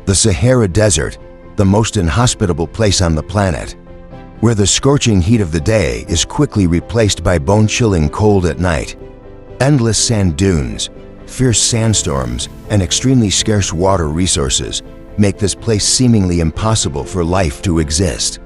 The Sahara Desert, the most inhospitable place on the planet, where the scorching heat of the day is quickly replaced by bone-chilling cold at night. Endless sand dunes, fierce sandstorms, and extremely scarce water resources make this place seemingly impossible for life to exist.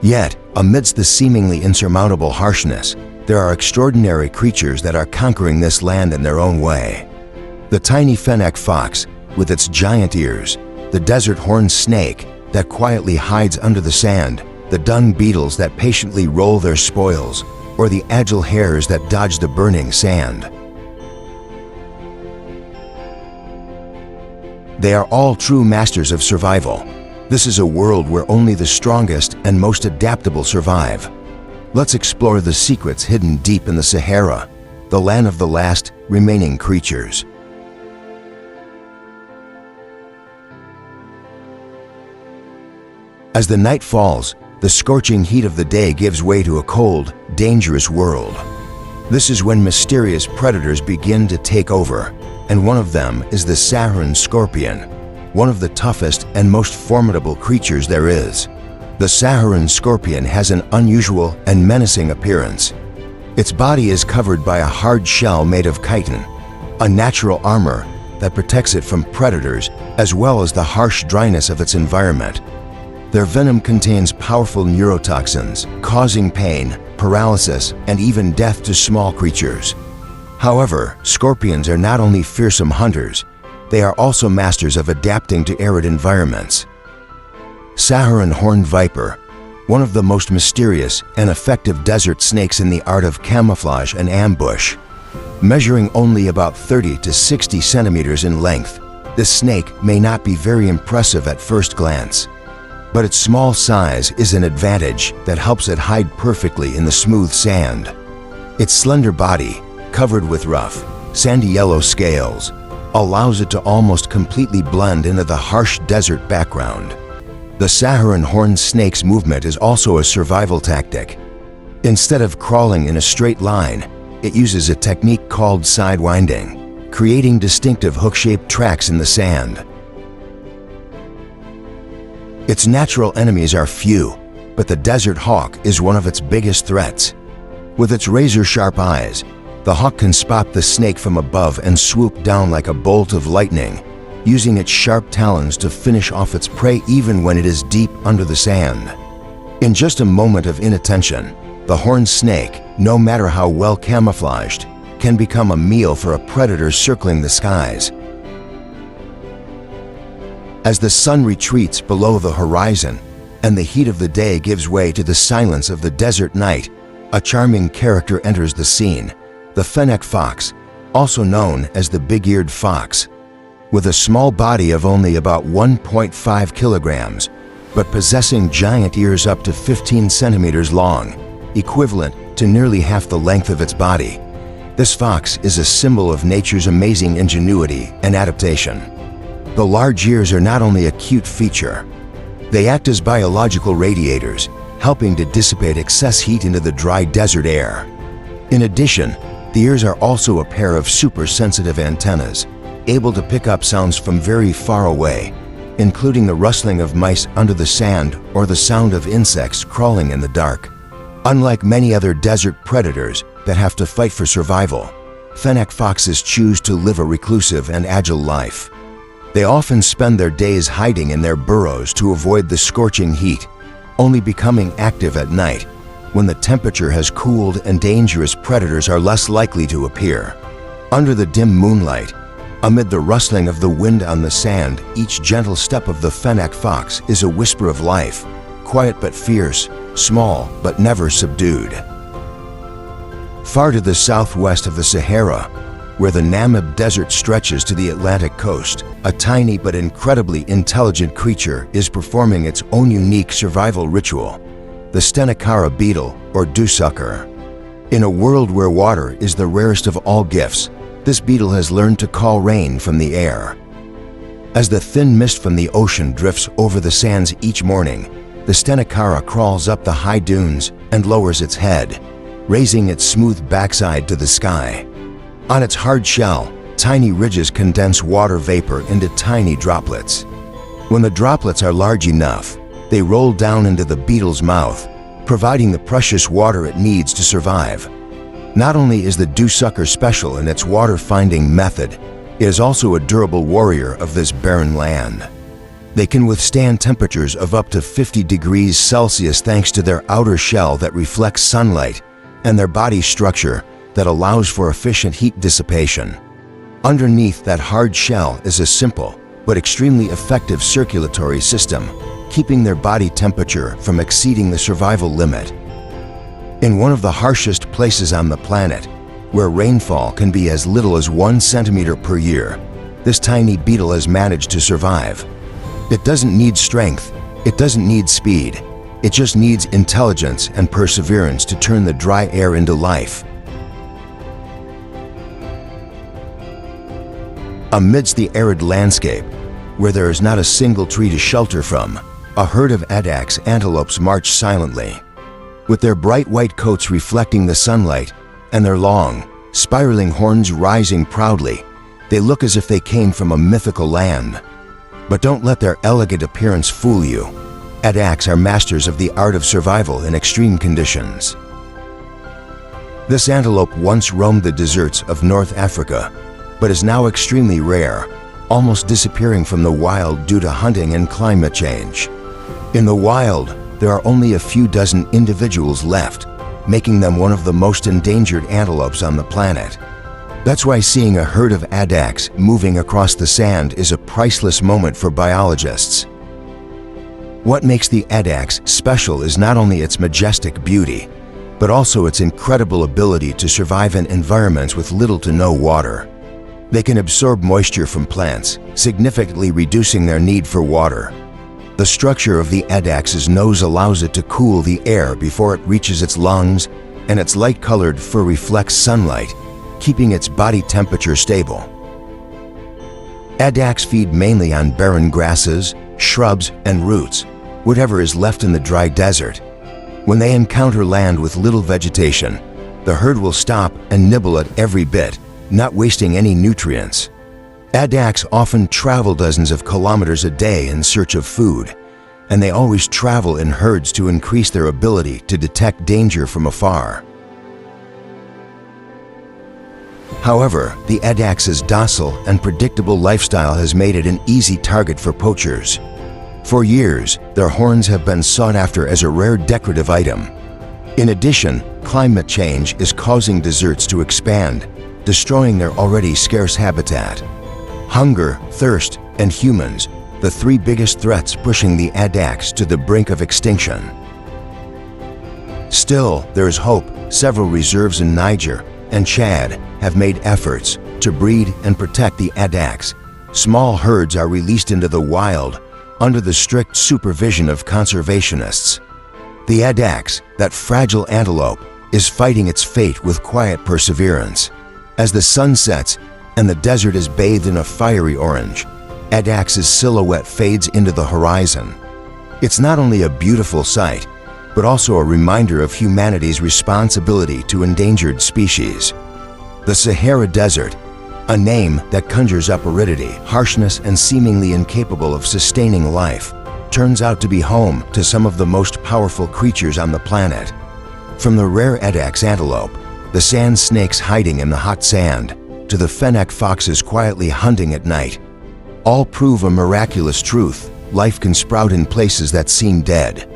Yet, amidst the seemingly insurmountable harshness, there are extraordinary creatures that are conquering this land in their own way. The tiny fennec fox, with its giant ears, the desert horned snake that quietly hides under the sand, the dung beetles that patiently roll their spoils, or the agile hares that dodge the burning sand. They are all true masters of survival. This is a world where only the strongest and most adaptable survive. Let's explore the secrets hidden deep in the Sahara, the land of the last remaining creatures. As the night falls, the scorching heat of the day gives way to a cold, dangerous world. This is when mysterious predators begin to take over, and one of them is the Saharan scorpion, one of the toughest and most formidable creatures there is. The Saharan scorpion has an unusual and menacing appearance. Its body is covered by a hard shell made of chitin, a natural armor that protects it from predators as well as the harsh dryness of its environment. Their venom contains powerful neurotoxins, causing pain, paralysis, and even death to small creatures. However, scorpions are not only fearsome hunters, they are also masters of adapting to arid environments. Saharan horned viper, one of the most mysterious and effective desert snakes in the art of camouflage and ambush. Measuring only about 30 to 60 centimeters in length, this snake may not be very impressive at first glance. But its small size is an advantage that helps it hide perfectly in the smooth sand. Its slender body, covered with rough, sandy yellow scales, allows it to almost completely blend into the harsh desert background. The Saharan horned snake's movement is also a survival tactic. Instead of crawling in a straight line, it uses a technique called sidewinding, creating distinctive hook-shaped tracks in the sand. Its natural enemies are few, but the desert hawk is one of its biggest threats. With its razor-sharp eyes, the hawk can spot the snake from above and swoop down like a bolt of lightning, using its sharp talons to finish off its prey even when it is deep under the sand. In just a moment of inattention, the horned snake, no matter how well camouflaged, can become a meal for a predator circling the skies. As the sun retreats below the horizon and the heat of the day gives way to the silence of the desert night, a charming character enters the scene, the fennec fox, also known as the big-eared fox. With a small body of only about 1.5 kilograms, but possessing giant ears up to 15 centimeters long, equivalent to nearly half the length of its body, this fox is a symbol of nature's amazing ingenuity and adaptation. The large ears are not only a cute feature, they act as biological radiators, helping to dissipate excess heat into the dry desert air. In addition, the ears are also a pair of super sensitive antennas, able to pick up sounds from very far away, including the rustling of mice under the sand or the sound of insects crawling in the dark. Unlike many other desert predators that have to fight for survival, fennec foxes choose to live a reclusive and agile life. They often spend their days hiding in their burrows to avoid the scorching heat, only becoming active at night, when the temperature has cooled and dangerous predators are less likely to appear. Under the dim moonlight, amid the rustling of the wind on the sand, each gentle step of the fennec fox is a whisper of life, quiet but fierce, small but never subdued. Far to the southwest of the Sahara, where the Namib Desert stretches to the Atlantic coast, a tiny but incredibly intelligent creature is performing its own unique survival ritual, the Stenocara beetle, or dewsucker. In a world where water is the rarest of all gifts, this beetle has learned to call rain from the air. As the thin mist from the ocean drifts over the sands each morning, the Stenocara crawls up the high dunes and lowers its head, raising its smooth backside to the sky. On its hard shell, tiny ridges condense water vapor into tiny droplets. When the droplets are large enough, they roll down into the beetle's mouth, providing the precious water it needs to survive. Not only is the dewsucker special in its water-finding method, it is also a durable warrior of this barren land. They can withstand temperatures of up to 50 degrees Celsius thanks to their outer shell that reflects sunlight and their body structure that allows for efficient heat dissipation. Underneath that hard shell is a simple but extremely effective circulatory system, keeping their body temperature from exceeding the survival limit. In one of the harshest places on the planet, where rainfall can be as little as 1 centimeter per year, this tiny beetle has managed to survive. It doesn't need strength, it doesn't need speed, it just needs intelligence and perseverance to turn the dry air into life. Amidst the arid landscape, where there is not a single tree to shelter from, a herd of addax antelopes march silently. With their bright white coats reflecting the sunlight and their long, spiraling horns rising proudly, they look as if they came from a mythical land. But don't let their elegant appearance fool you. Addax are masters of the art of survival in extreme conditions. This antelope once roamed the deserts of North Africa, but is now extremely rare, almost disappearing from the wild due to hunting and climate change. In the wild, there are only a few dozen individuals left, making them one of the most endangered antelopes on the planet. That's why seeing a herd of addax moving across the sand is a priceless moment for biologists. What makes the addax special is not only its majestic beauty, but also its incredible ability to survive in environments with little to no water. They can absorb moisture from plants, significantly reducing their need for water. The structure of the addax's nose allows it to cool the air before it reaches its lungs, and its light-colored fur reflects sunlight, keeping its body temperature stable. Addax feed mainly on barren grasses, shrubs, and roots, whatever is left in the dry desert. When they encounter land with little vegetation, the herd will stop and nibble at every bit, not wasting any nutrients. Addax often travel dozens of kilometers a day in search of food, and they always travel in herds to increase their ability to detect danger from afar. However, the addax's docile and predictable lifestyle has made it an easy target for poachers. For years, their horns have been sought after as a rare decorative item. In addition, climate change is causing deserts to expand, destroying their already scarce habitat. Hunger, thirst, and humans, the three biggest threats pushing the addax to the brink of extinction. Still, there is hope. Several reserves in Niger and Chad have made efforts to breed and protect the addax. Small herds are released into the wild under the strict supervision of conservationists. The addax, that fragile antelope, is fighting its fate with quiet perseverance. As the sun sets and the desert is bathed in a fiery orange, addax's silhouette fades into the horizon. It's not only a beautiful sight, but also a reminder of humanity's responsibility to endangered species. The Sahara Desert, a name that conjures up aridity, harshness, and seemingly incapable of sustaining life, turns out to be home to some of the most powerful creatures on the planet. From the rare addax antelope, the sand snakes hiding in the hot sand, to the fennec foxes quietly hunting at night, all prove a miraculous truth: life can sprout in places that seem dead.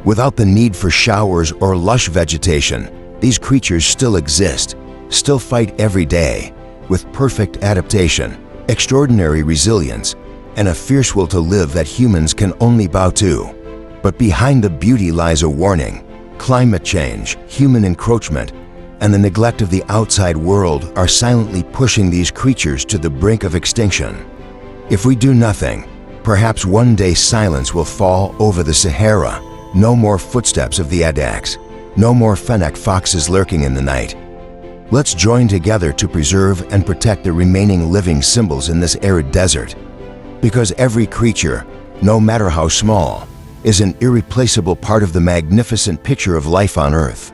Without the need for showers or lush vegetation, these creatures still exist, still fight every day, with perfect adaptation, extraordinary resilience, and a fierce will to live that humans can only bow to. But behind the beauty lies a warning: climate change, human encroachment, and the neglect of the outside world are silently pushing these creatures to the brink of extinction. If we do nothing, perhaps one day silence will fall over the Sahara. No more footsteps of the addax, no more fennec foxes lurking in the night. Let's join together to preserve and protect the remaining living symbols in this arid desert. Because every creature, no matter how small, is an irreplaceable part of the magnificent picture of life on Earth.